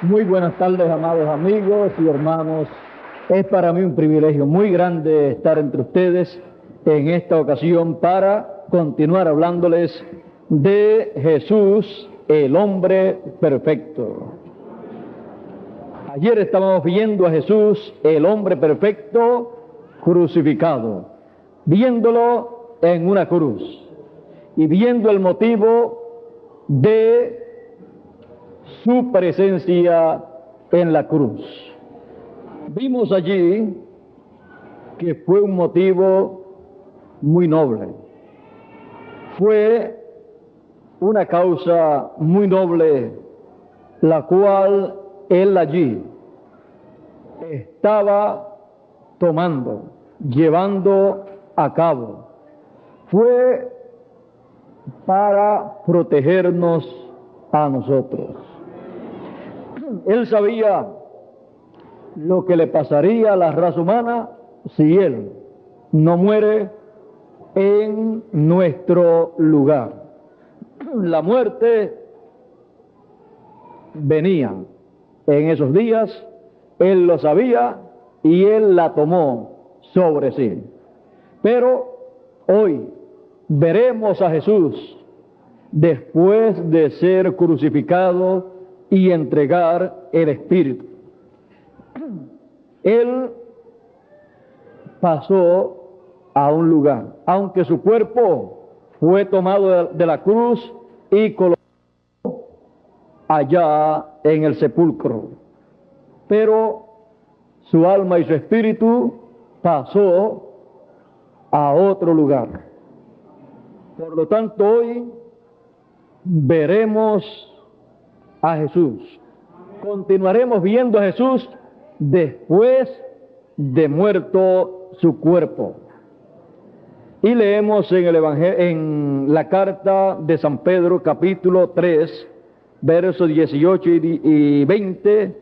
Muy buenas tardes, amados amigos y hermanos. Es para mí un privilegio muy grande estar entre ustedes en esta ocasión para continuar hablándoles de Jesús, el hombre perfecto. Ayer estábamos viendo a Jesús, el hombre perfecto, crucificado, viéndolo en una cruz y viendo el motivo de su presencia en la cruz. Vimos allí que fue un motivo muy noble. Fue una causa muy noble, la cual él allí estaba tomando, llevando a cabo. Fue para protegernos a nosotros. Él sabía lo que le pasaría a la raza humana si él no muere en nuestro lugar. La muerte venía en esos días, él lo sabía y él la tomó sobre sí. Pero hoy veremos a Jesús después de ser crucificado y entregar el Espíritu. Él pasó a un lugar, aunque su cuerpo fue tomado de la cruz y colocado allá en el sepulcro, pero su alma y su espíritu pasó a otro lugar. Por lo tanto, hoy veremos a Jesús. Continuaremos viendo a Jesús después de muerto su cuerpo. Y leemos en el Evangelio, en la carta de San Pedro, capítulo 3, versos 18 y 20,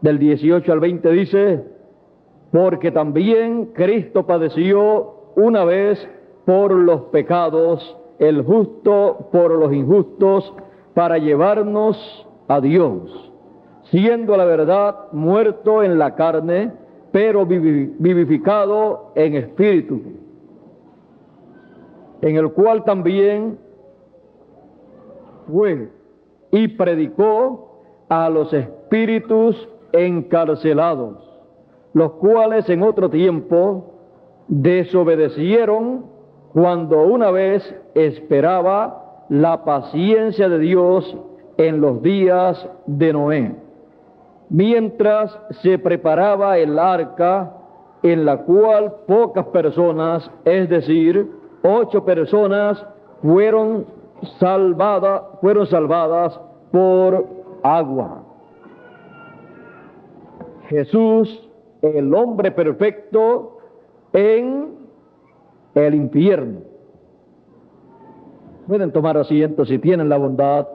del 18 al 20 dice: porque también Cristo padeció una vez por los pecados, el justo por los injustos, para llevarnos a Dios, siendo la verdad muerto en la carne, pero vivificado en espíritu, en el cual también fue y predicó a los espíritus encarcelados, los cuales en otro tiempo desobedecieron cuando una vez esperaba la paciencia de Dios en los días de Noé, mientras se preparaba el arca, en la cual pocas personas, es decir, 8 personas, fueron salvadas por agua. Jesús, el hombre perfecto, en el infierno. Pueden tomar asiento si tienen la bondad.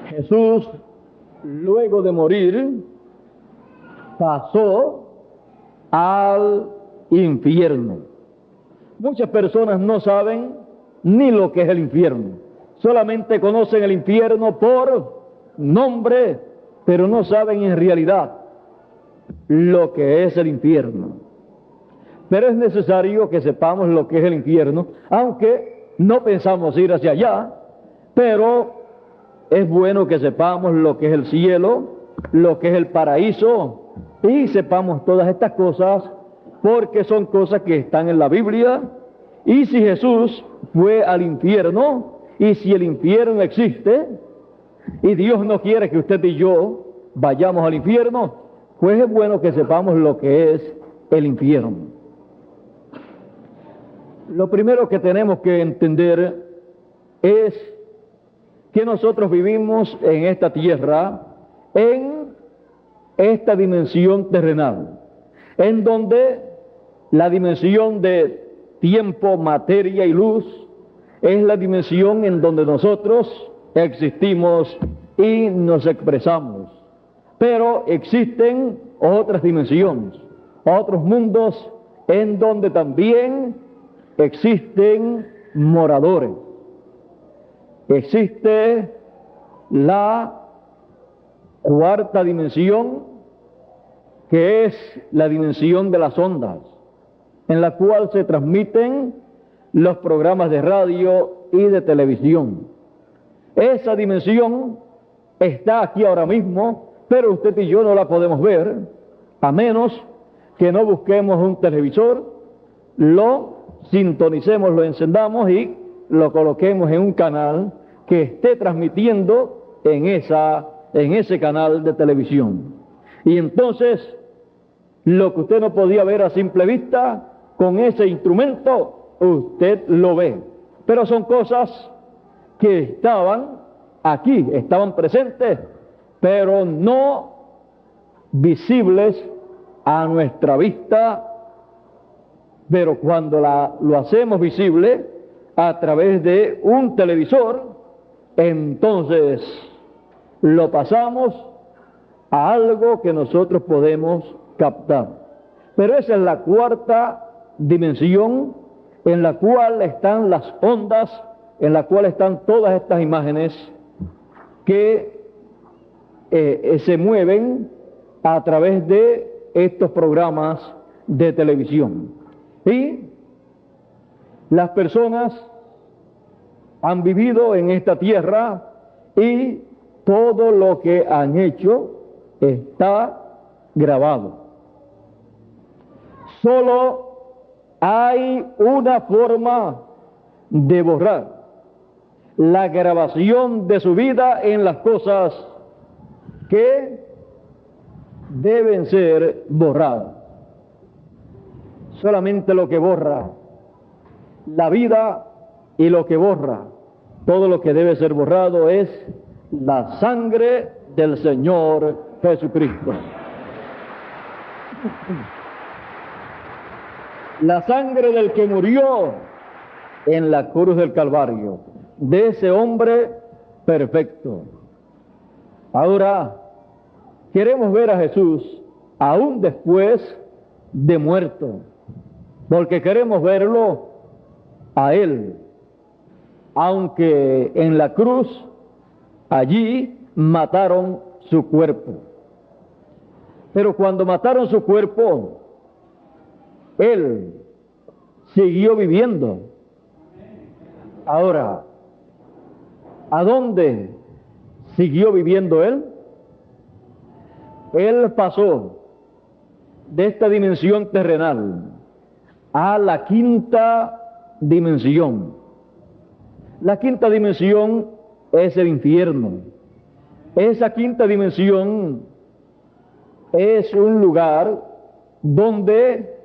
Jesús, luego de morir, pasó al infierno. Muchas personas no saben ni lo que es el infierno. Solamente conocen el infierno por nombre, pero no saben en realidad lo que es el infierno. Pero es necesario que sepamos lo que es el infierno, aunque no pensamos ir hacia allá, pero es bueno que sepamos lo que es el cielo, lo que es el paraíso, y sepamos todas estas cosas, porque son cosas que están en la Biblia. Y si Jesús fue al infierno, y si el infierno existe, y Dios no quiere que usted y yo vayamos al infierno, pues es bueno que sepamos lo que es el infierno. Lo primero que tenemos que entender es que nosotros vivimos en esta tierra, en esta dimensión terrenal, en donde la dimensión de tiempo, materia y luz es la dimensión en donde nosotros existimos y nos expresamos. Pero existen otras dimensiones, otros mundos en donde también existen moradores. Existe la cuarta dimensión, que es la dimensión de las ondas, en la cual se transmiten los programas de radio y de televisión. Esa dimensión está aquí ahora mismo, pero usted y yo no la podemos ver, a menos que no busquemos un televisor, lo sintonicemos, lo encendamos y lo coloquemos en un canal que esté transmitiendo en ese canal de televisión. Y entonces, lo que usted no podía ver a simple vista, con ese instrumento, usted lo ve. Pero son cosas que estaban aquí, estaban presentes, pero no visibles a nuestra vista. Pero cuando lo hacemos visible a través de un televisor, entonces lo pasamos a algo que nosotros podemos captar. Pero esa es la cuarta dimensión en la cual están las ondas, en la cual están todas estas imágenes que se mueven a través de estos programas de televisión. Y las personas han vivido en esta tierra y todo lo que han hecho está grabado. Solo hay una forma de borrar la grabación de su vida en las cosas que deben ser borradas. Solamente lo que borra la vida y lo que borra todo lo que debe ser borrado es la sangre del Señor Jesucristo. La sangre del que murió en la cruz del Calvario, de ese hombre perfecto. Ahora, queremos ver a Jesús aún después de muerto, porque queremos verlo a Él, aunque en la cruz, allí mataron su cuerpo. Pero cuando mataron su cuerpo, Él siguió viviendo. Ahora, ¿a dónde siguió viviendo Él? Él pasó de esta dimensión terrenal a la quinta dimensión. La quinta dimensión es el infierno. Esa quinta dimensión es un lugar donde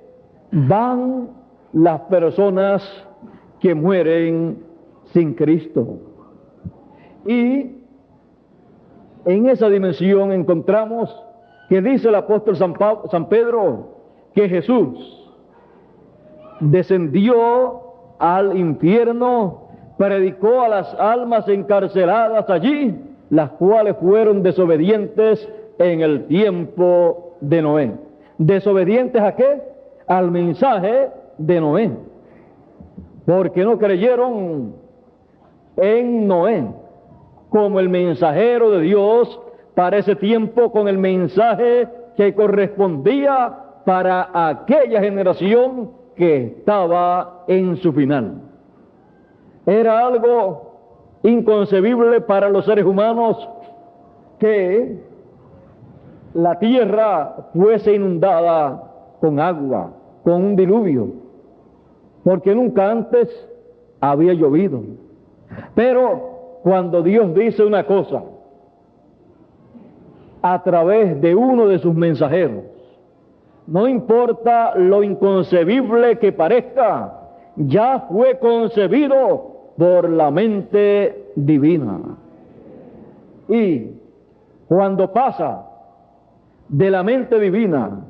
van las personas que mueren sin Cristo. Y en esa dimensión encontramos que dice el apóstol San Pedro que Jesús descendió al infierno, predicó a las almas encarceladas allí, las cuales fueron desobedientes en el tiempo de Noé. ¿Desobedientes a qué? Al mensaje de Noé, porque no creyeron en Noé como el mensajero de Dios para ese tiempo, con el mensaje que correspondía para aquella generación que estaba en su final. Era algo inconcebible para los seres humanos que la tierra fuese inundada con agua, con un diluvio, porque nunca antes había llovido. Pero cuando Dios dice una cosa a través de uno de sus mensajeros, no importa lo inconcebible que parezca, ya fue concebido por la mente divina. Y cuando pasa de la mente divina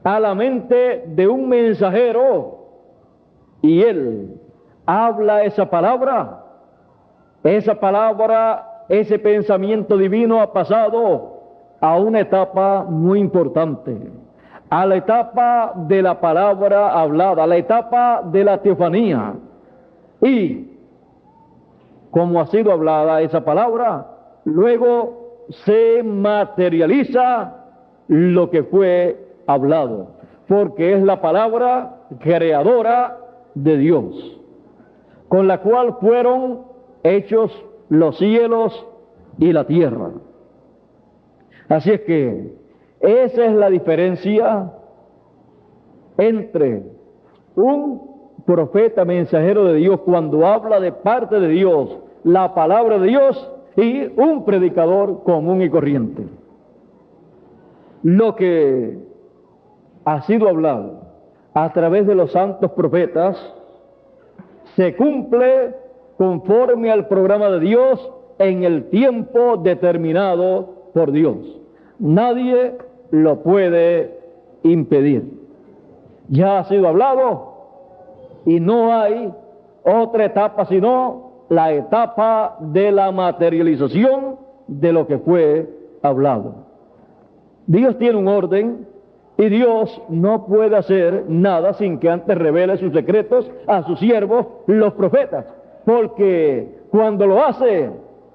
a la mente de un mensajero, y él habla esa palabra, ese pensamiento divino ha pasado a una etapa muy importante, a la etapa de la palabra hablada, a la etapa de la teofanía. Y como ha sido hablada esa palabra, luego se materializa lo que fue hablado, porque es la palabra creadora de Dios, con la cual fueron hechos los cielos y la tierra. Así es que esa es la diferencia entre un profeta mensajero de Dios cuando habla de parte de Dios, la palabra de Dios, y un predicador común y corriente. Lo que ha sido hablado a través de los santos profetas se cumple conforme al programa de Dios en el tiempo determinado por Dios. Nadie lo puede impedir. Ya ha sido hablado y no hay otra etapa sino la etapa de la materialización de lo que fue hablado. Dios tiene un orden y Dios no puede hacer nada sin que antes revele sus secretos a sus siervos, los profetas, porque cuando lo hace,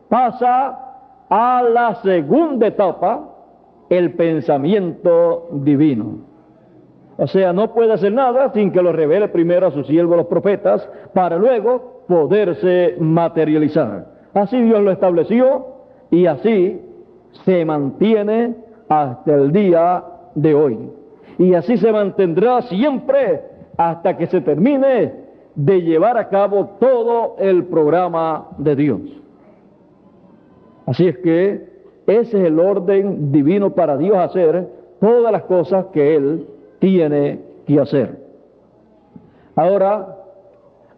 pasa a la segunda etapa, el pensamiento divino. O sea, no puede hacer nada sin que lo revele primero a sus siervos, los profetas, para luego poderse materializar. Así Dios lo estableció y así se mantiene hasta el día de hoy. Y así se mantendrá siempre hasta que se termine de llevar a cabo todo el programa de Dios. Así es que ese es el orden divino para Dios hacer todas las cosas que Él tiene que hacer. Ahora,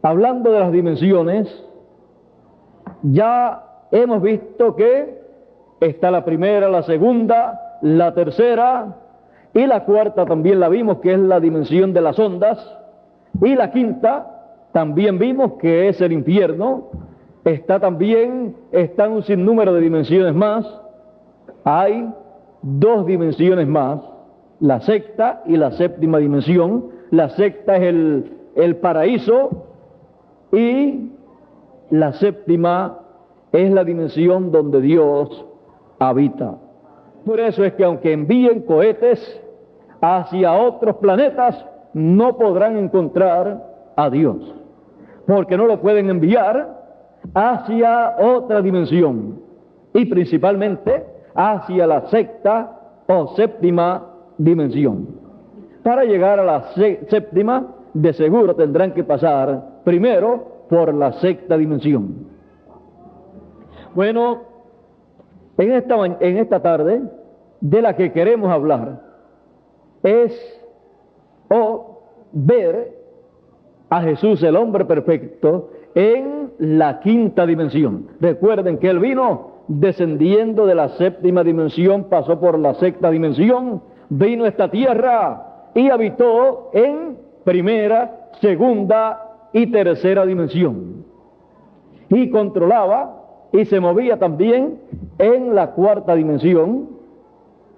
hablando de las dimensiones, ya hemos visto que está la primera, la segunda, la tercera y la cuarta también la vimos, que es la dimensión de las ondas, y la quinta también vimos que es el infierno. Están un sinnúmero de dimensiones más. Hay dos dimensiones más, la sexta y la séptima dimensión. La sexta es el paraíso y la séptima es la dimensión donde Dios habita. Por eso es que aunque envíen cohetes hacia otros planetas, no podrán encontrar a Dios, porque no lo pueden enviar hacia otra dimensión, y principalmente hacia la sexta o séptima dimensión. Para llegar a la séptima, de seguro tendrán que pasar primero por la sexta dimensión. Bueno, en esta tarde, de la que queremos hablar es ver a Jesús, el hombre perfecto, en la quinta dimensión. Recuerden que Él vino descendiendo de la séptima dimensión, pasó por la sexta dimensión, vino a esta tierra y habitó en primera, segunda y tercera dimensión. Y controlaba y se movía también en la cuarta dimensión,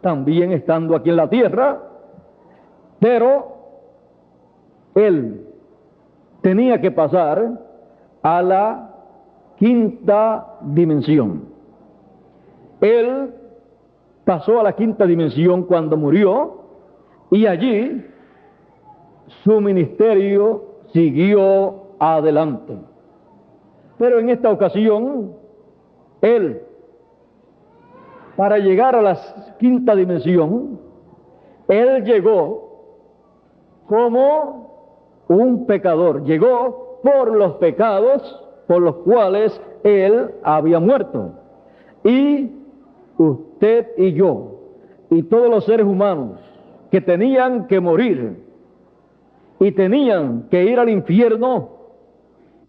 también estando aquí en la tierra, pero Él tenía que pasar a la quinta dimensión. Él pasó a la quinta dimensión cuando murió, y allí su ministerio siguió adelante. Pero en esta ocasión, Él, para llegar a la quinta dimensión, Él llegó como un pecador, llegó por los pecados por los cuales Él había muerto. Y usted y yo, y todos los seres humanos que tenían que morir y tenían que ir al infierno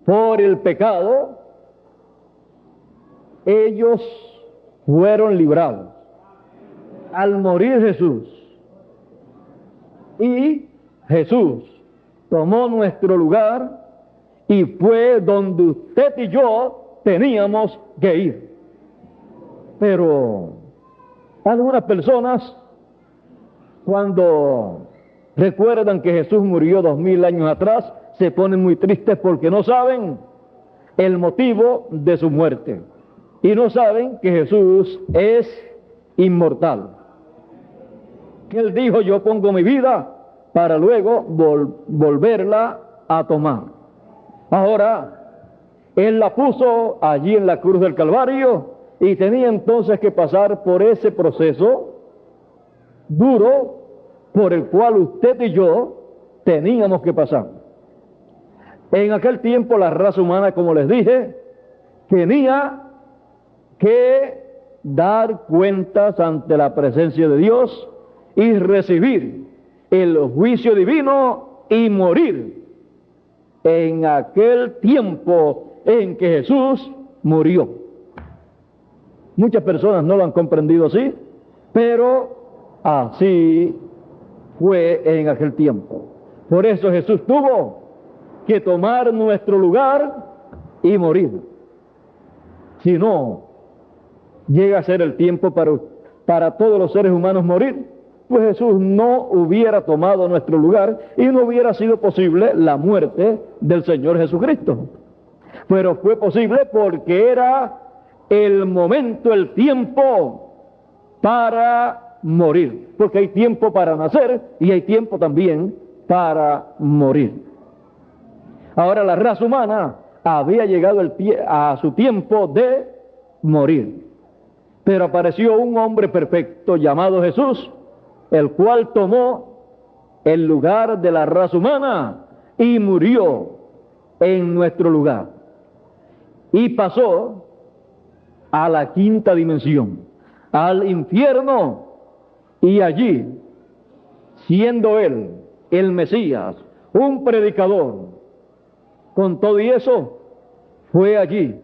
por el pecado, ellos fueron librados al morir Jesús. Y Jesús tomó nuestro lugar y fue donde usted y yo teníamos que ir. Pero algunas personas, cuando recuerdan que Jesús murió 2000 años atrás, se ponen muy tristes porque no saben el motivo de su muerte. Y no saben que Jesús es inmortal. Que Él dijo: yo pongo mi vida para luego volverla a tomar. Ahora, Él la puso allí en la cruz del Calvario y tenía entonces que pasar por ese proceso duro por el cual usted y yo teníamos que pasar. En aquel tiempo la raza humana, como les dije, tenía que dar cuentas ante la presencia de Dios y recibir el juicio divino y morir en aquel tiempo en que Jesús murió. Muchas personas no lo han comprendido así, pero así fue en aquel tiempo. Por eso Jesús tuvo que tomar nuestro lugar y morir. Si no llega a ser el tiempo para todos los seres humanos morir, pues Jesús no hubiera tomado nuestro lugar y no hubiera sido posible la muerte del Señor Jesucristo. Pero fue posible porque era el momento, el tiempo para morir. Porque hay tiempo para nacer y hay tiempo también para morir. Ahora la raza humana había llegado a su tiempo de morir. Pero apareció un hombre perfecto llamado Jesús, el cual tomó el lugar de la raza humana y murió en nuestro lugar. Y pasó a la quinta dimensión, al infierno, y allí, siendo Él el Mesías, un predicador, con todo y eso, fue allí,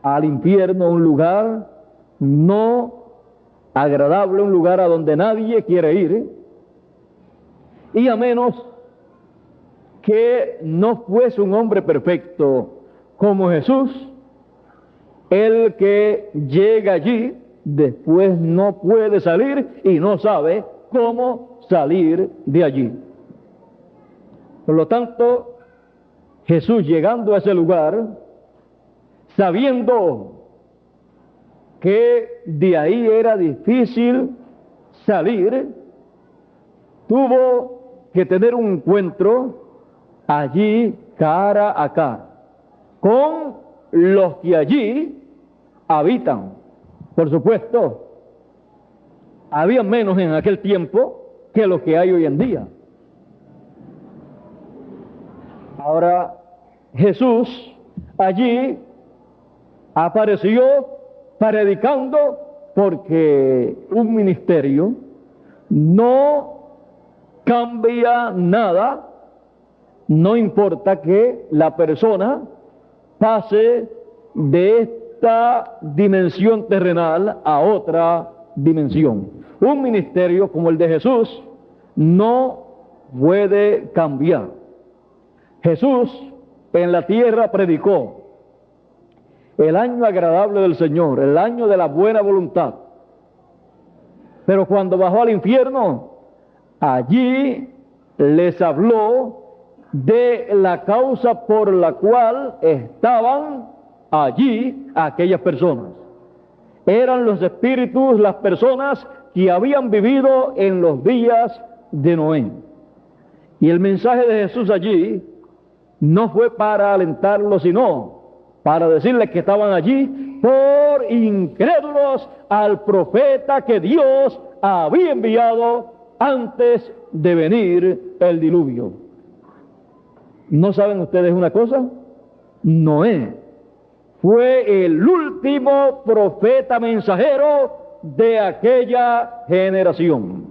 al infierno, un lugar no agradable, un lugar a donde nadie quiere ir, y a menos que no fuese un hombre perfecto como Jesús, el que llega allí después no puede salir y no sabe cómo salir de allí. Por lo tanto, Jesús, llegando a ese lugar, sabiendo que de ahí era difícil salir, tuvo que tener un encuentro allí cara a cara con los que allí habitan. Por supuesto, había menos en aquel tiempo que lo que hay hoy en día. Ahora, Jesús allí apareció predicando, porque un ministerio no cambia nada, no importa que la persona pase de esta dimensión terrenal a otra dimensión. Un ministerio como el de Jesús no puede cambiar. Jesús en la tierra predicó el año agradable del Señor, el año de la buena voluntad. Pero cuando bajó al infierno, allí les habló de la causa por la cual estaban allí aquellas personas. Eran los espíritus, las personas que habían vivido en los días de Noé. Y el mensaje de Jesús allí no fue para alentarlos, sino para decirles que estaban allí por incrédulos al profeta que Dios había enviado antes de venir el diluvio. ¿No saben ustedes una cosa? Noé fue el último profeta mensajero de aquella generación.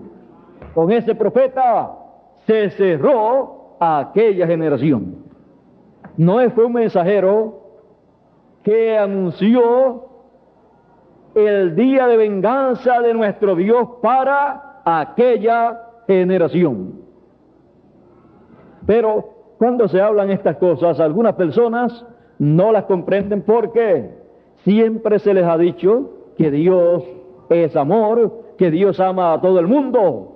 Con ese profeta se cerró aquella generación. Noé fue un mensajero que anunció el día de venganza de nuestro Dios para aquella generación. Pero cuando se hablan estas cosas, algunas personas no las comprenden porque siempre se les ha dicho que Dios es amor, que Dios ama a todo el mundo.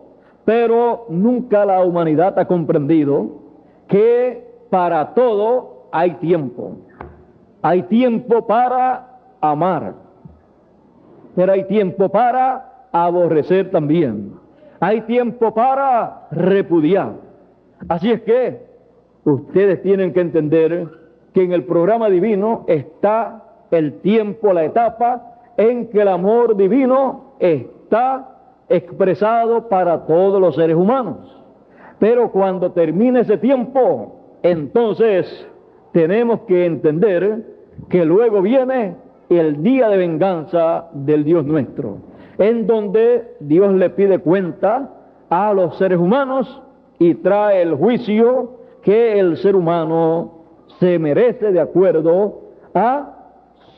Pero nunca la humanidad ha comprendido que para todo hay tiempo. Hay tiempo para amar, pero hay tiempo para aborrecer también. Hay tiempo para repudiar. Así es que ustedes tienen que entender que en el programa divino está el tiempo, la etapa en que el amor divino está expresado para todos los seres humanos. Pero cuando termine ese tiempo, entonces tenemos que entender que luego viene el día de venganza del Dios nuestro, en donde Dios le pide cuenta a los seres humanos y trae el juicio que el ser humano se merece de acuerdo a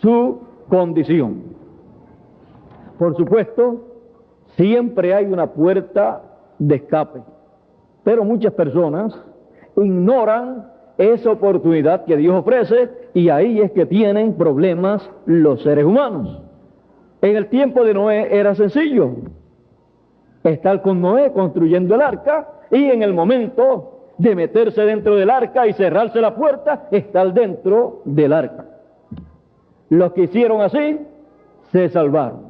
su condición. Por supuesto, siempre hay una puerta de escape, pero muchas personas ignoran esa oportunidad que Dios ofrece y ahí es que tienen problemas los seres humanos. En el tiempo de Noé era sencillo estar con Noé construyendo el arca y en el momento de meterse dentro del arca y cerrarse la puerta, estar dentro del arca. Los que hicieron así se salvaron.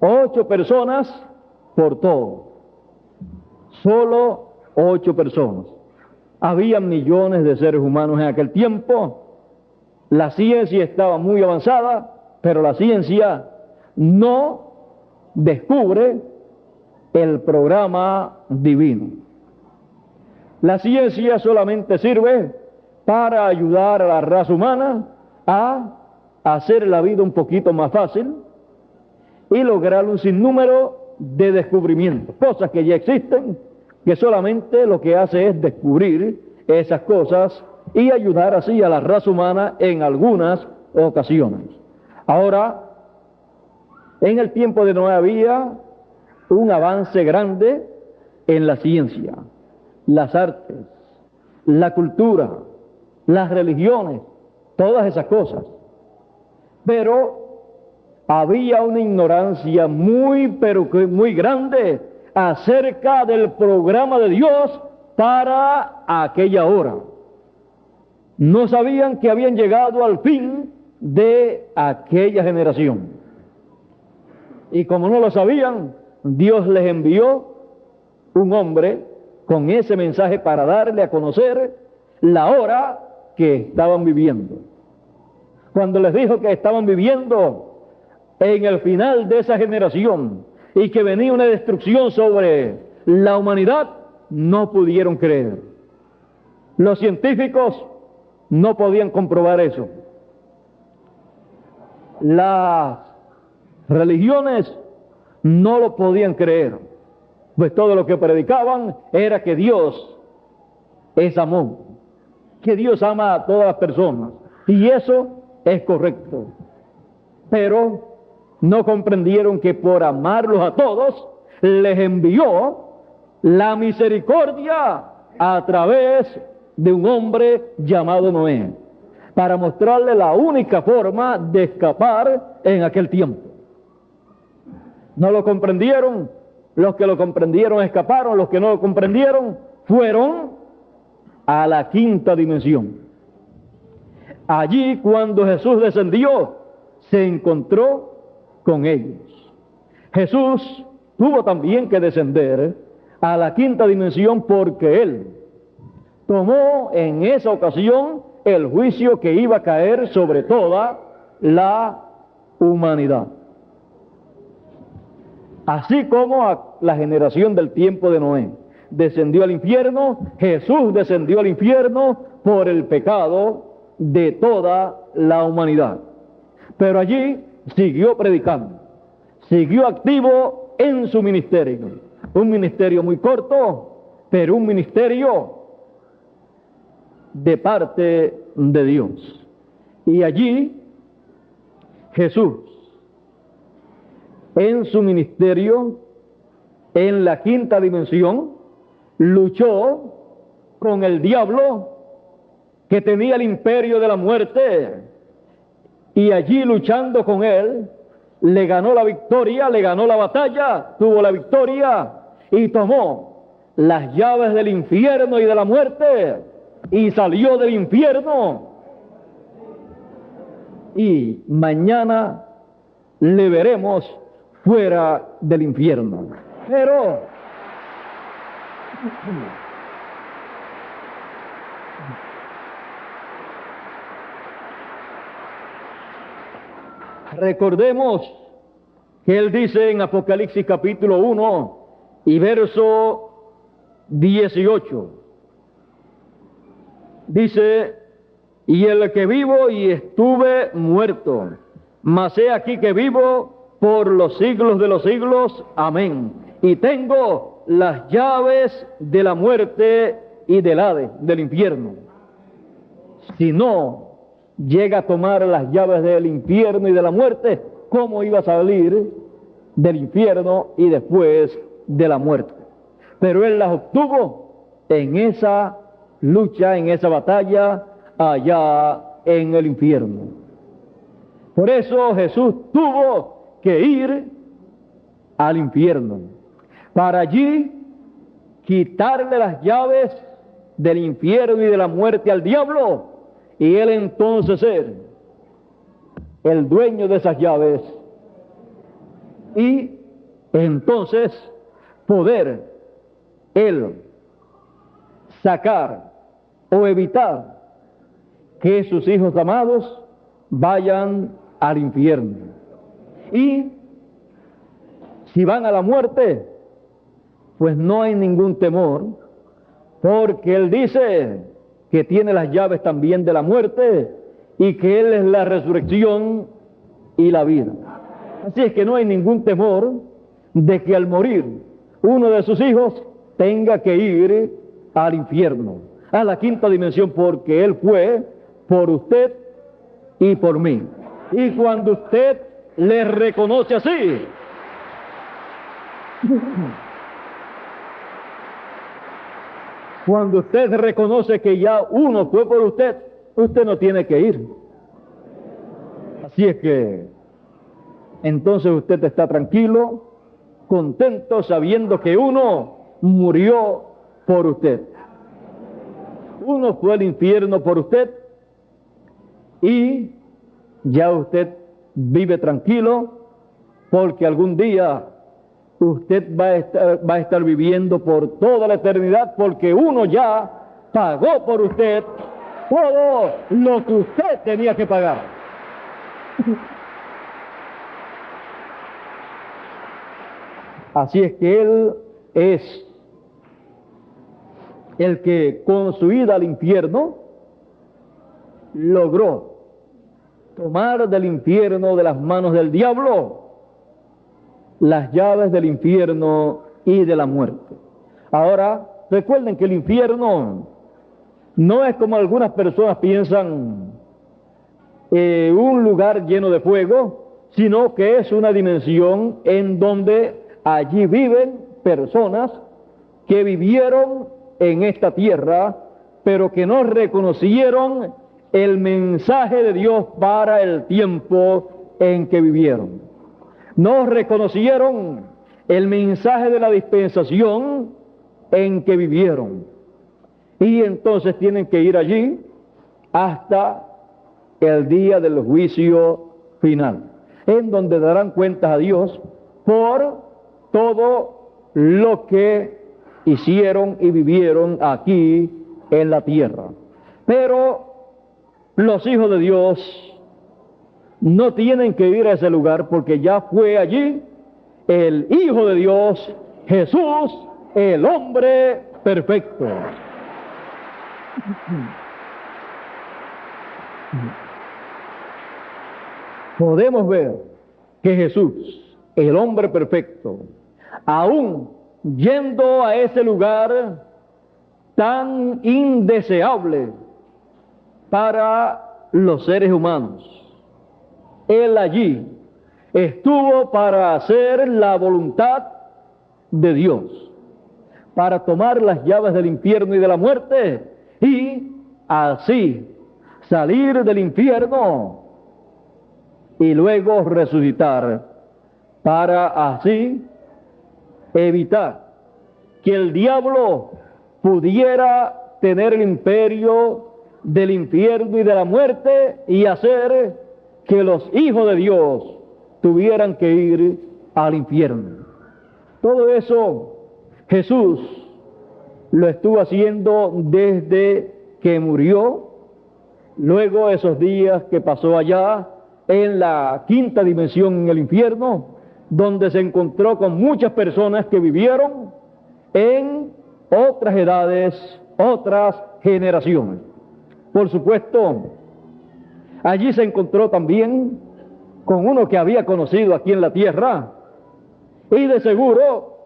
8 personas por todo. Solo 8 personas. Había millones de seres humanos en aquel tiempo. La ciencia estaba muy avanzada, pero la ciencia no descubre el programa divino. La ciencia solamente sirve para ayudar a la raza humana a hacer la vida un poquito más fácil y lograr un sinnúmero de descubrimientos, cosas que ya existen, que solamente lo que hace es descubrir esas cosas y ayudar así a la raza humana en algunas ocasiones. Ahora, en el tiempo de Noé había un avance grande en la ciencia, las artes, la cultura, las religiones, todas esas cosas. Pero había una ignorancia pero muy grande acerca del programa de Dios para aquella hora. No sabían que habían llegado al fin de aquella generación. Y como no lo sabían, Dios les envió un hombre con ese mensaje para darle a conocer la hora que estaban viviendo. Cuando les dijo que estaban viviendo en el final de esa generación y que venía una destrucción sobre la humanidad, no pudieron creer. Los científicos no podían comprobar eso. Las religiones no lo podían creer, pues todo lo que predicaban era que Dios es amor, que Dios ama a todas las personas, y eso es correcto. Pero no comprendieron que por amarlos a todos, les envió la misericordia a través de un hombre llamado Noé, para mostrarle la única forma de escapar en aquel tiempo. No lo comprendieron, los que lo comprendieron escaparon, los que no lo comprendieron fueron a la 5ª dimensión. Allí, cuando Jesús descendió, se encontró con ellos. Jesús tuvo también que descender a la 5ª dimensión porque Él tomó en esa ocasión el juicio que iba a caer sobre toda la humanidad. Así como a la generación del tiempo de Noé descendió al infierno, Jesús descendió al infierno por el pecado de toda la humanidad. Pero allí siguió predicando, siguió activo en su ministerio. Un ministerio muy corto, pero un ministerio de parte de Dios. Y allí Jesús, en su ministerio, en la 5ª dimensión, luchó con el diablo que tenía el imperio de la muerte, y allí luchando con él, le ganó la victoria, le ganó la batalla, tuvo la victoria y tomó las llaves del infierno y de la muerte, y salió del infierno. Y mañana le veremos fuera del infierno. Pero recordemos que él dice en Apocalipsis capítulo 1 y verso 18, dice: y el que vivo y estuve muerto, mas he aquí que vivo por los siglos de los siglos, amén, y tengo las llaves de la muerte y del Hades, del infierno. Si no llega a tomar las llaves del infierno y de la muerte, ¿cómo iba a salir del infierno y después de la muerte? Pero él las obtuvo en esa lucha, en esa batalla allá en el infierno. Por eso Jesús tuvo que ir al infierno, para allí quitarle las llaves del infierno y de la muerte al diablo, y él entonces ser el dueño de esas llaves, y entonces poder él sacar o evitar que sus hijos amados vayan al infierno. Y si van a la muerte, pues no hay ningún temor, porque él dice que tiene las llaves también de la muerte y que él es la resurrección y la vida. Así es que no hay ningún temor de que al morir uno de sus hijos tenga que ir al infierno, a la quinta dimensión, porque él fue por usted y por mí. Y cuando usted le reconoce así, cuando usted reconoce que ya uno fue por usted, usted no tiene que ir. Así es que entonces usted está tranquilo, contento, sabiendo que uno murió por usted. Uno fue al infierno por usted y ya usted vive tranquilo, porque algún día usted va a estar viviendo por toda la eternidad, porque uno ya pagó por usted todo lo que usted tenía que pagar. Así es que él es el que con su ida al infierno logró tomar del infierno, de las manos del diablo, las llaves del infierno y de la muerte. Ahora, recuerden que el infierno no es como algunas personas piensan, un lugar lleno de fuego, sino que es una dimensión en donde allí viven personas que vivieron en esta tierra, pero que no reconocieron el mensaje de Dios para el tiempo en que vivieron. No reconocieron el mensaje de la dispensación en que vivieron. Y entonces tienen que ir allí hasta el día del juicio final, en donde darán cuentas a Dios por todo lo que hicieron y vivieron aquí en la tierra. Pero los hijos de Dios no tienen que ir a ese lugar, porque ya fue allí el Hijo de Dios, Jesús, el hombre perfecto. Podemos ver que Jesús, el hombre perfecto, aún yendo a ese lugar tan indeseable para los seres humanos, él allí estuvo para hacer la voluntad de Dios, para tomar las llaves del infierno y de la muerte, y así salir del infierno y luego resucitar, para así evitar que el diablo pudiera tener el imperio del infierno y de la muerte y hacer que los hijos de Dios tuvieran que ir al infierno. Todo eso Jesús lo estuvo haciendo desde que murió, luego esos días que pasó allá en la quinta dimensión en el infierno, donde se encontró con muchas personas que vivieron en otras edades, otras generaciones. Por supuesto, allí se encontró también con uno que había conocido aquí en la tierra, y de seguro,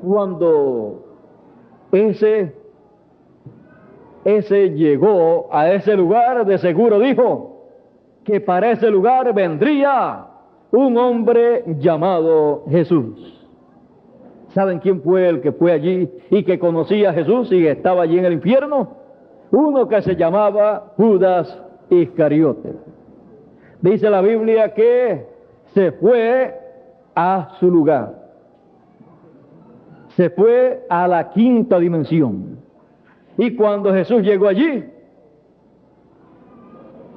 cuando ese llegó a ese lugar, de seguro dijo que para ese lugar vendría un hombre llamado Jesús. ¿Saben quién fue el que fue allí y que conocía a Jesús y estaba allí en el infierno? Uno que se llamaba Judas Iscariote. Dice la Biblia que se fue a su lugar. Se fue a la quinta dimensión. Y cuando Jesús llegó allí,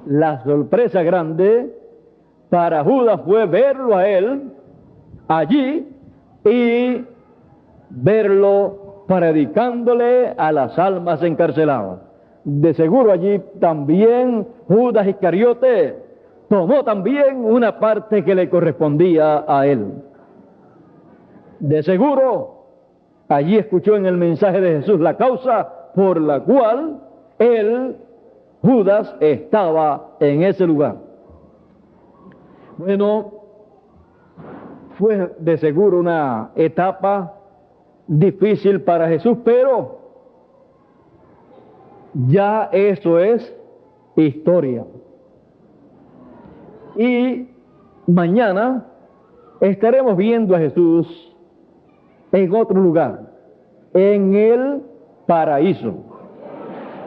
la sorpresa grande para Judas fue verlo a él allí y verlo predicándole a las almas encarceladas. De seguro allí también Judas Iscariote tomó también una parte que le correspondía a él. De seguro allí escuchó en el mensaje de Jesús la causa por la cual él, Judas, estaba en ese lugar. Bueno, fue de seguro una etapa difícil para Jesús, pero ya eso es historia. Y mañana estaremos viendo a Jesús en otro lugar, en el paraíso.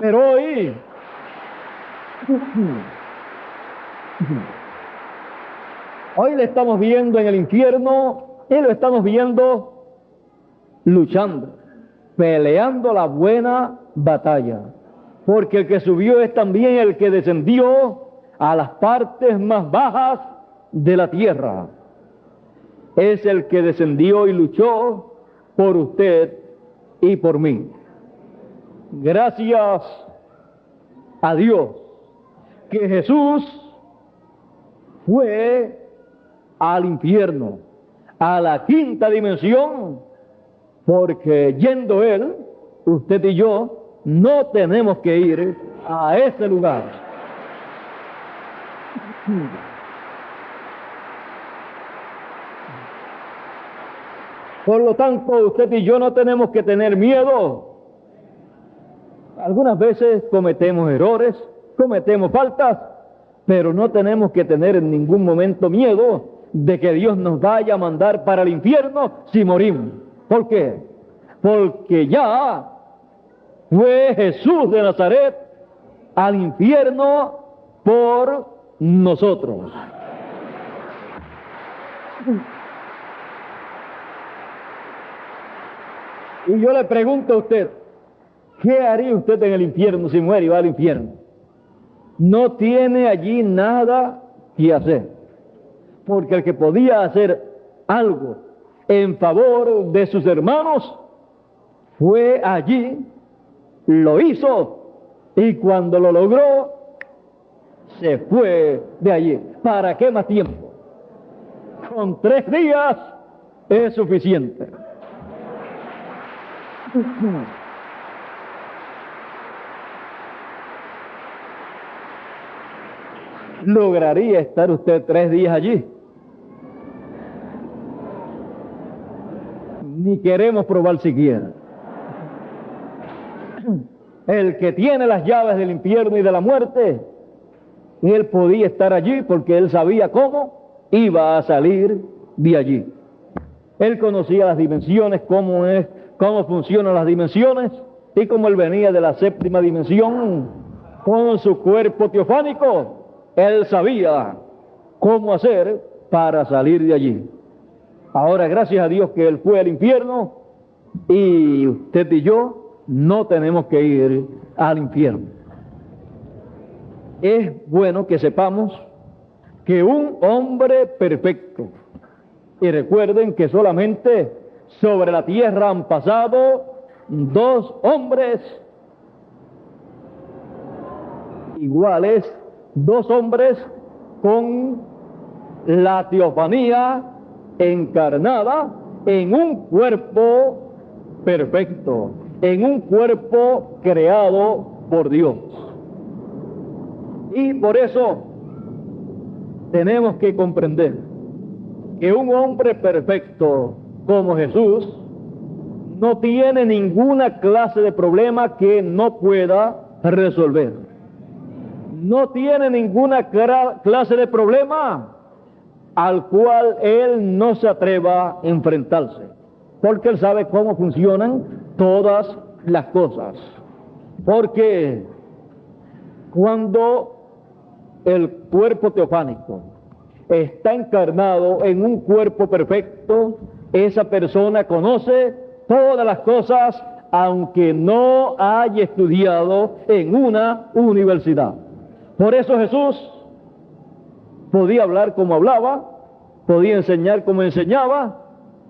Pero hoy le estamos viendo en el infierno y lo estamos viendo luchando, peleando la buena batalla. Porque el que subió es también el que descendió a las partes más bajas de la tierra. Es el que descendió y luchó por usted y por mí. Gracias a Dios que Jesús fue al infierno, a la quinta dimensión, porque yendo Él, usted y yo no tenemos que ir a ese lugar. Por lo tanto, usted y yo no tenemos que tener miedo. Algunas veces cometemos errores, cometemos faltas, pero no tenemos que tener en ningún momento miedo de que Dios nos vaya a mandar para el infierno si morimos. ¿Por qué? Porque ya fue Jesús de Nazaret al infierno por nosotros. Y yo le pregunto a usted, ¿qué haría usted en el infierno si muere y va al infierno? No tiene allí nada que hacer, porque el que podía hacer algo en favor de sus hermanos fue allí, lo hizo, y cuando lo logró, se fue de allí. ¿Para qué más tiempo? Con 3 días es suficiente. ¿Lograría estar usted 3 días allí? Ni queremos probar siquiera. El que tiene las llaves del infierno y de la muerte, él podía estar allí porque él sabía cómo iba a salir de allí. Él conocía las dimensiones, cómo funcionan las dimensiones, y como él venía de la 7ª dimensión con su cuerpo teofánico, él sabía cómo hacer para salir de allí. Ahora, gracias a Dios que Él fue al infierno y usted y yo no tenemos que ir al infierno. Es bueno que sepamos que un hombre perfecto, y recuerden que solamente sobre la tierra han pasado dos hombres iguales, dos hombres con la teofanía encarnada en un cuerpo perfecto, en un cuerpo creado por Dios. Y por eso tenemos que comprender que un hombre perfecto como Jesús no tiene ninguna clase de problema que no pueda resolver. No tiene ninguna clase de problema al cual Él no se atreva a enfrentarse, porque Él sabe cómo funcionan todas las cosas. Porque cuando el cuerpo teofánico está encarnado en un cuerpo perfecto, esa persona conoce todas las cosas, aunque no haya estudiado en una universidad. Por eso Jesús podía hablar como hablaba, podía enseñar como enseñaba,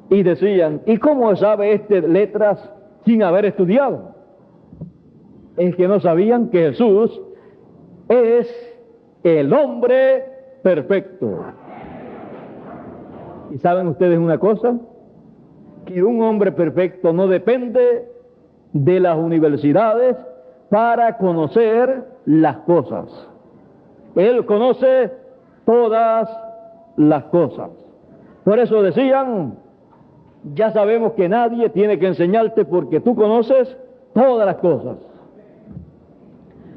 y decían, ¿y cómo sabe este letras sin haber estudiado? Es que no sabían que Jesús es el hombre perfecto. ¿Y saben ustedes una cosa? Que un hombre perfecto no depende de las universidades para conocer las cosas. Él conoce todas las cosas. Por eso decían, ya sabemos que nadie tiene que enseñarte porque tú conoces todas las cosas.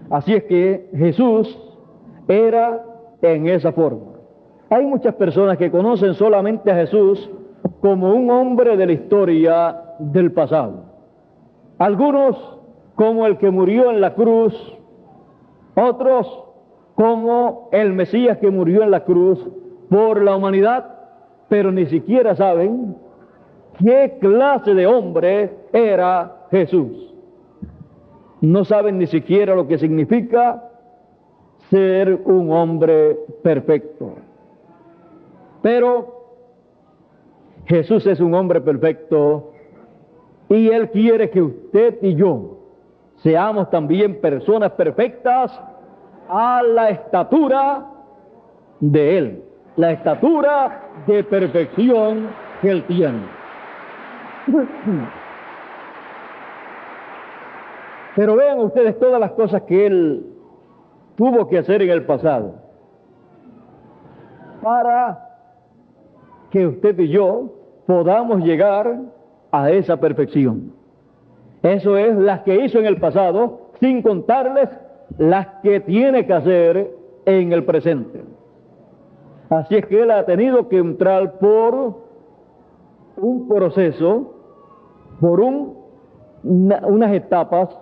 Así es que Jesús era en esa forma. Hay muchas personas que conocen solamente a Jesús como un hombre de la historia del pasado. Algunos como el que murió en la cruz, otros como el Mesías que murió en la cruz por la humanidad, pero ni siquiera saben qué clase de hombre era Jesús. No saben ni siquiera lo que significa ser un hombre perfecto. Pero Jesús es un hombre perfecto y Él quiere que usted y yo seamos también personas perfectas a la estatura de Él, la estatura de perfección que Él tiene. Pero vean ustedes todas las cosas que Él tuvo que hacer en el pasado para que usted y yo podamos llegar a esa perfección. Eso es las que hizo en el pasado, sin contarles las que tiene que hacer en el presente. Así es que Él ha tenido que entrar por un proceso, por unas etapas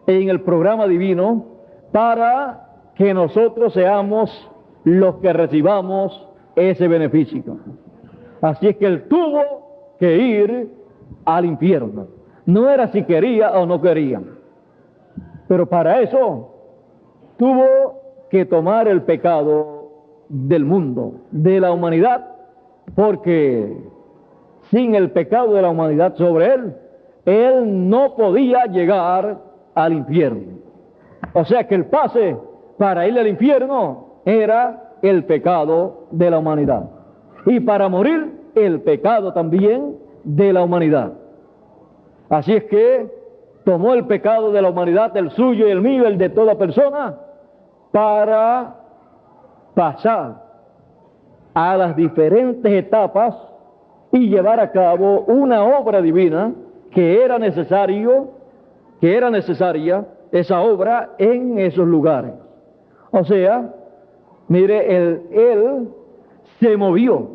en el programa divino para que nosotros seamos los que recibamos ese beneficio. Así es que Él tuvo que ir al infierno. No era si quería o no quería, pero para eso tuvo que tomar el pecado del mundo, de la humanidad, porque sin el pecado de la humanidad sobre Él, Él no podía llegar al infierno. O sea que el pase para ir al infierno era el pecado de la humanidad. Y para morir, el pecado también de la humanidad. Así es que tomó el pecado de la humanidad, el suyo y el mío, el de toda persona, para pasar a las diferentes etapas y llevar a cabo una obra divina que era necesaria esa obra en esos lugares. O sea, mire, él se movió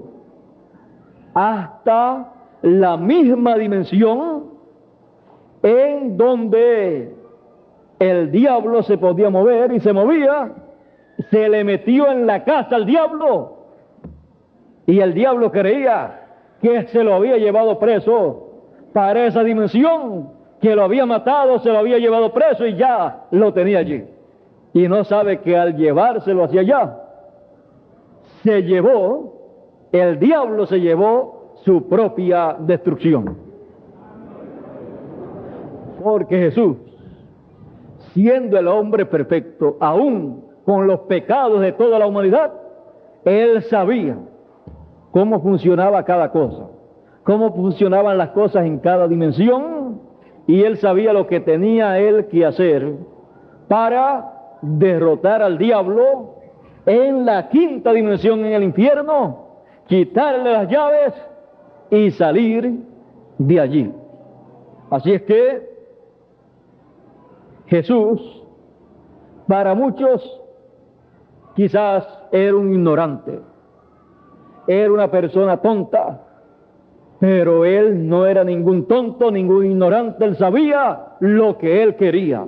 hasta la misma dimensión en donde el diablo se podía mover y se movía, se le metió en la casa al diablo y el diablo creía que se lo había llevado preso para esa dimensión, que lo había matado, se lo había llevado preso y ya lo tenía allí. Y no sabe que al llevárselo hacia allá, el diablo se llevó su propia destrucción. Porque Jesús, siendo el hombre perfecto, aún con los pecados de toda la humanidad, Él sabía cómo funcionaba cada cosa, cómo funcionaban las cosas en cada dimensión, y Él sabía lo que tenía Él que hacer para derrotar al diablo en la quinta dimensión, en el infierno, quitarle las llaves y salir de allí. Así es que Jesús, para muchos, quizás era un ignorante, era una persona tonta, pero Él no era ningún tonto, ningún ignorante. Él sabía lo que Él quería.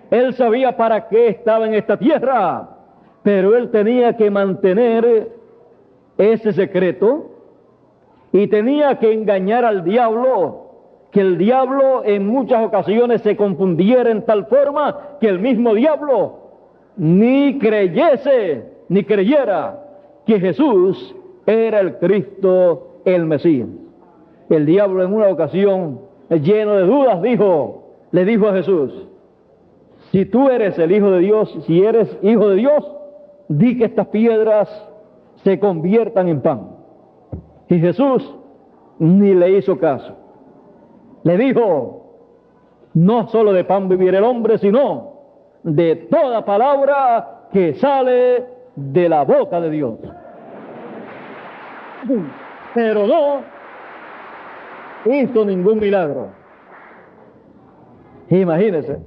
Él sabía para qué estaba en esta tierra, pero Él tenía que mantener ese secreto y tenía que engañar al diablo, que el diablo en muchas ocasiones se confundiera en tal forma que el mismo diablo ni creyera que Jesús era el Cristo, el Mesías. El diablo en una ocasión, lleno de dudas, le dijo a Jesús: si tú eres el Hijo de Dios, si eres Hijo de Dios, di que estas piedras se conviertan en pan. Y Jesús ni le hizo caso. Le dijo: no solo de pan vivirá el hombre, sino de toda palabra que sale de la boca de Dios. Pero no hizo ningún milagro. Imagínense.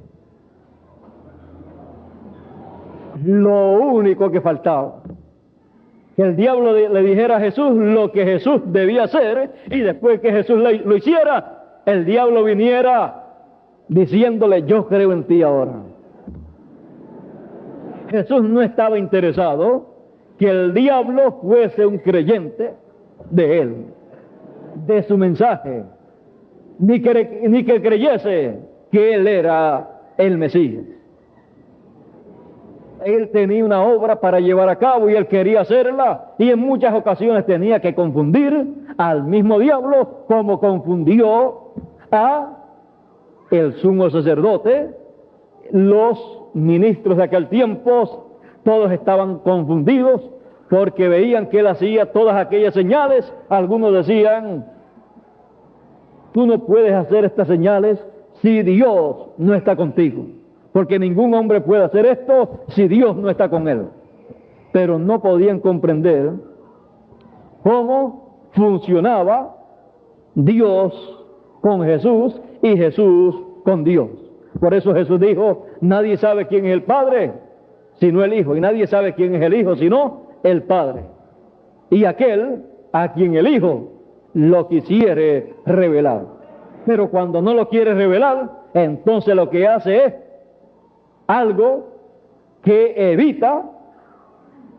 Lo único que faltaba, que el diablo le dijera a Jesús lo que Jesús debía hacer, y después que Jesús lo hiciera, el diablo viniera diciéndole: yo creo en ti ahora. Jesús no estaba interesado que el diablo fuese un creyente de él, de su mensaje, ni que creyese que él era el Mesías. Él tenía una obra para llevar a cabo y él quería hacerla, y en muchas ocasiones tenía que confundir al mismo diablo, como confundió a el sumo sacerdote, los ministros de aquel tiempo. Todos estaban confundidos porque veían que él hacía todas aquellas señales. Algunos decían: tú no puedes hacer estas señales si Dios no está contigo, porque ningún hombre puede hacer esto si Dios no está con él. Pero no podían comprender cómo funcionaba Dios con Jesús y Jesús con Dios. Por eso Jesús dijo: nadie sabe quién es el Padre sino el Hijo, y nadie sabe quién es el Hijo sino el Padre, y aquel a quien el Hijo lo quisiere revelar. Pero cuando no lo quiere revelar, entonces lo que hace es algo que evita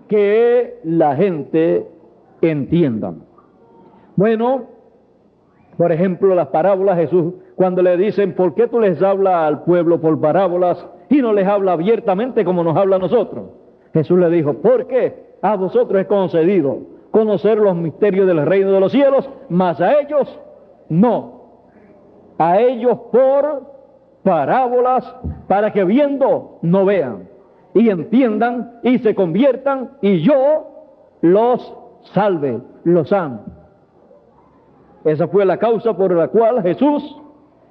que la gente entienda. Bueno, por ejemplo, las parábolas. Jesús, cuando le dicen: ¿por qué tú les hablas al pueblo por parábolas y no les habla abiertamente como nos habla a nosotros? Jesús le dijo: porque a vosotros es concedido conocer los misterios del reino de los cielos, mas a ellos no. A ellos por parábolas, para que viendo no vean, y entiendan y se conviertan, y yo los salve, los sane. Esa fue la causa por la cual Jesús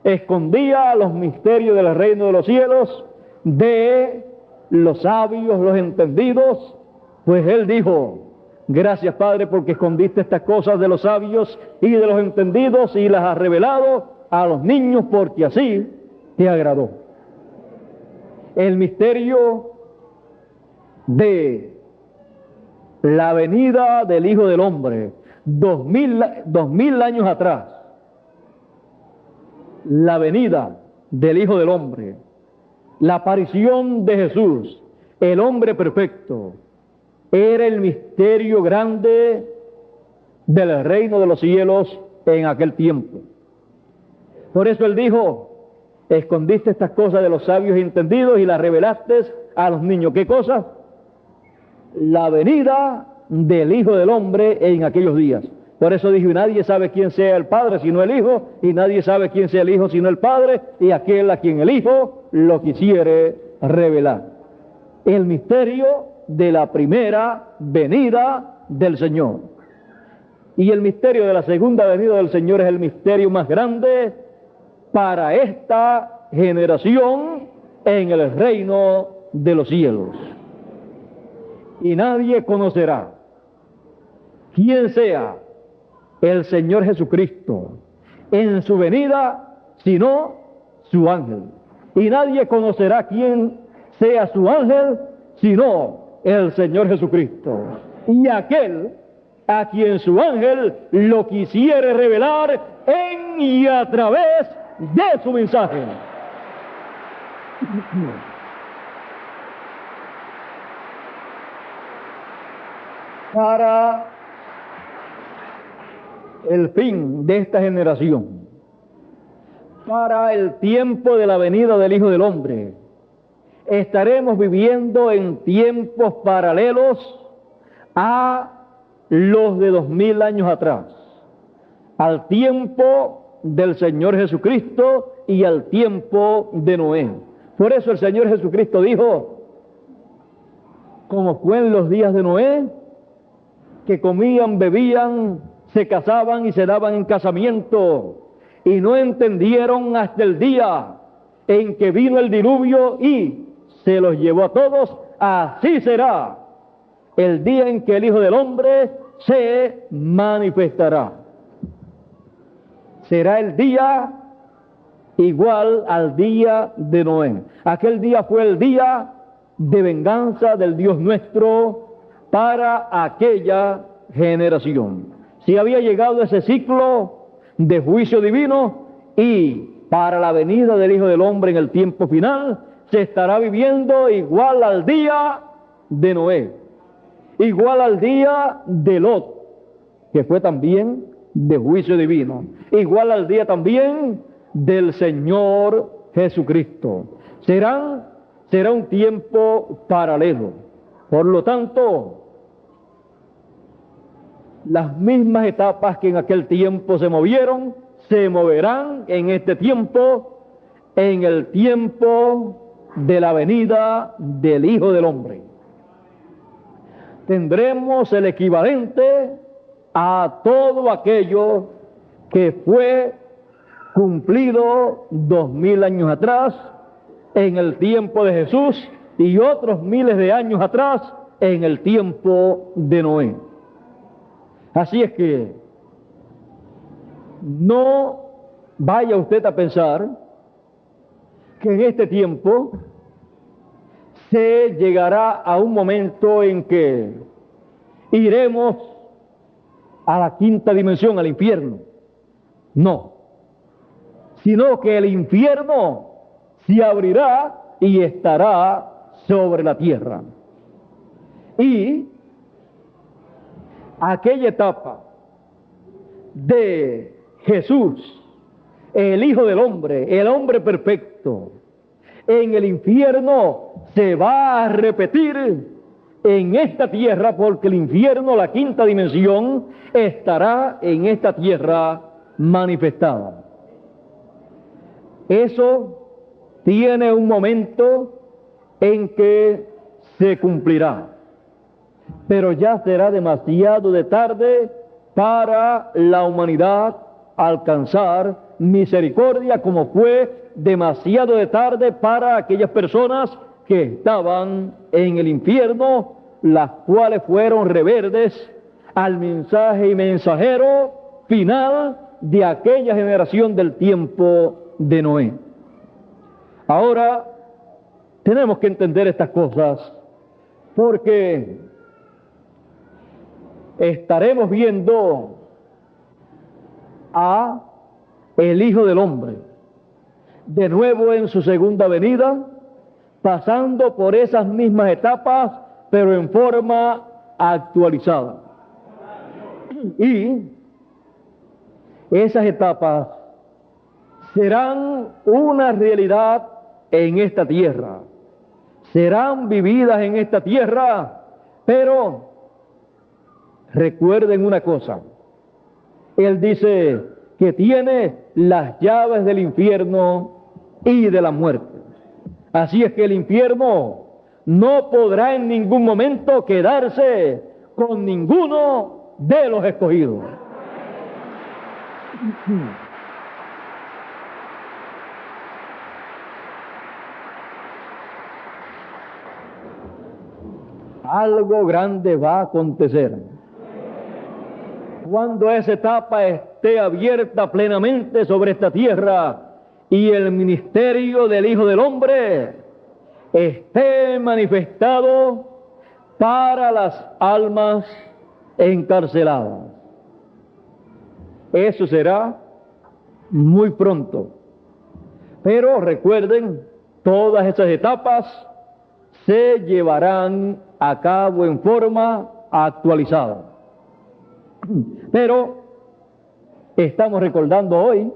escondía los misterios del reino de los cielos de los sabios, los entendidos. Pues Él dijo: gracias, Padre, porque escondiste estas cosas de los sabios y de los entendidos y las has revelado a los niños, porque así te agradó. El misterio de la venida del Hijo del Hombre, 2000 años atrás, la venida del Hijo del Hombre, la aparición de Jesús, el hombre perfecto, era el misterio grande del reino de los cielos en aquel tiempo. Por eso él dijo: escondiste estas cosas de los sabios y entendidos y las revelaste a los niños. ¿Qué cosa? La venida del Hijo del Hombre en aquellos días. Por eso dijo: y nadie sabe quién sea el Padre sino el Hijo, y nadie sabe quién sea el Hijo sino el Padre, y aquel a quien el Hijo lo quisiere revelar. El misterio de la primera venida del Señor. Y el misterio de la segunda venida del Señor es el misterio más grande para esta generación en el reino de los cielos. Y nadie conocerá quién sea el Señor Jesucristo en su venida, sino su ángel. Y nadie conocerá quién sea su ángel, sino el Señor Jesucristo. Y aquel a quien su ángel lo quisiere revelar en y a través de su mensaje. Para el fin de esta generación, para el tiempo de la venida del Hijo del Hombre, estaremos viviendo en tiempos paralelos a los de 2000 años atrás, al tiempo del Señor Jesucristo y al tiempo de Noé. Por eso el Señor Jesucristo dijo: como fue en los días de Noé, que comían, bebían, se casaban y se daban en casamiento, y no entendieron hasta el día en que vino el diluvio y se los llevó a todos. Así será el día en que el Hijo del Hombre se manifestará. Será el día igual al día de Noé. Aquel día fue el día de venganza del Dios nuestro para aquella generación. Si había llegado ese ciclo de juicio divino, y para la venida del Hijo del Hombre en el tiempo final se estará viviendo igual al día de Noé, igual al día de Lot, que fue también de juicio divino, igual al día también del Señor Jesucristo. Será un tiempo paralelo. Por lo tanto, las mismas etapas que en aquel tiempo se movieron, se moverán en este tiempo, en el tiempo de la venida del Hijo del Hombre. Tendremos el equivalente a todo aquello que fue cumplido 2000 años atrás en el tiempo de Jesús y otros miles de años atrás en el tiempo de Noé. Así es que no vaya usted a pensar que en este tiempo se llegará a un momento en que iremos a la quinta dimensión, al infierno. No, sino que el infierno se abrirá y estará sobre la tierra. Y aquella etapa de Jesús, el Hijo del Hombre, el hombre perfecto, en el infierno se va a repetir en esta tierra, porque el infierno, la quinta dimensión, estará en esta tierra manifestada. Eso tiene un momento en que se cumplirá, pero ya será demasiado de tarde para la humanidad alcanzar misericordia, como fue demasiado de tarde para aquellas personas que estaban en el infierno, las cuales fueron reverdes al mensaje y mensajero final de aquella generación del tiempo de Noé. Ahora tenemos que entender estas cosas, porque estaremos viendo a el Hijo del Hombre de nuevo en su segunda venida, pasando por esas mismas etapas, pero en forma actualizada. Y Esas etapas serán una realidad en esta tierra, serán vividas en esta tierra, pero recuerden una cosa, Él dice que tiene las llaves del infierno y de la muerte. Así es que el infierno no podrá en ningún momento quedarse con ninguno de los escogidos. Algo grande va a acontecer. Cuando esa etapa esté abierta plenamente sobre esta tierra y el ministerio del Hijo del Hombre esté manifestado para las almas encarceladas. Eso será muy pronto. Pero recuerden, todas esas etapas se llevarán a cabo en forma actualizada. Pero estamos recordando hoy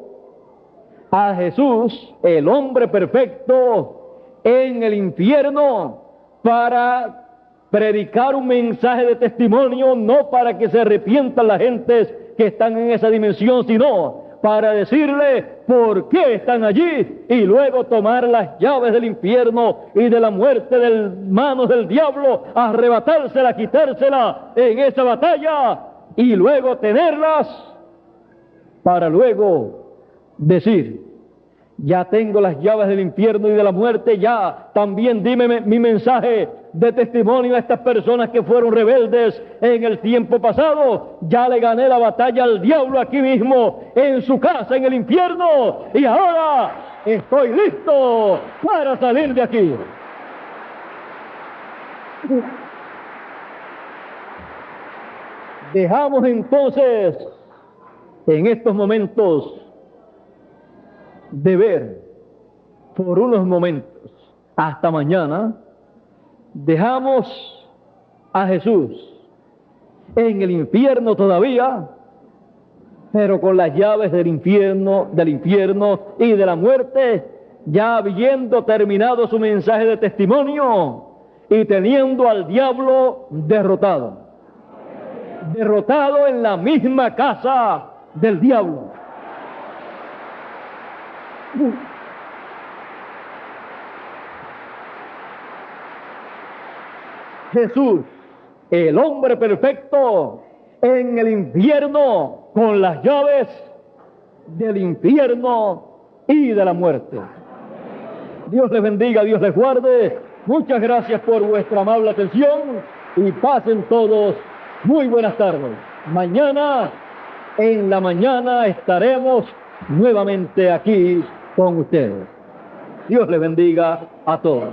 a Jesús, el hombre perfecto, en el infierno para predicar un mensaje de testimonio, no para que se arrepientan las gentes que están en esa dimensión, sino para decirle por qué están allí y luego tomar las llaves del infierno y de la muerte de manos del diablo, arrebatársela, quitársela en esa batalla y luego tenerlas para luego decir: ya tengo las llaves del infierno y de la muerte, ya también dime mi mensaje de testimonio a estas personas que fueron rebeldes en el tiempo pasado. Ya le gané la batalla al diablo aquí mismo, en su casa, en el infierno, y ahora estoy listo para salir de aquí. Dejamos entonces en estos momentos de ver por unos momentos hasta mañana. Dejamos a Jesús en el infierno todavía, pero con las llaves del infierno y de la muerte, ya habiendo terminado su mensaje de testimonio y teniendo al diablo derrotado en la misma casa del diablo. Jesús, el hombre perfecto, en el infierno con las llaves del infierno y de la muerte. Dios les bendiga, Dios les guarde. Muchas gracias por vuestra amable atención y pasen todos muy buenas tardes. Mañana, en la mañana, estaremos nuevamente aquí con ustedes. Dios les bendiga a todos.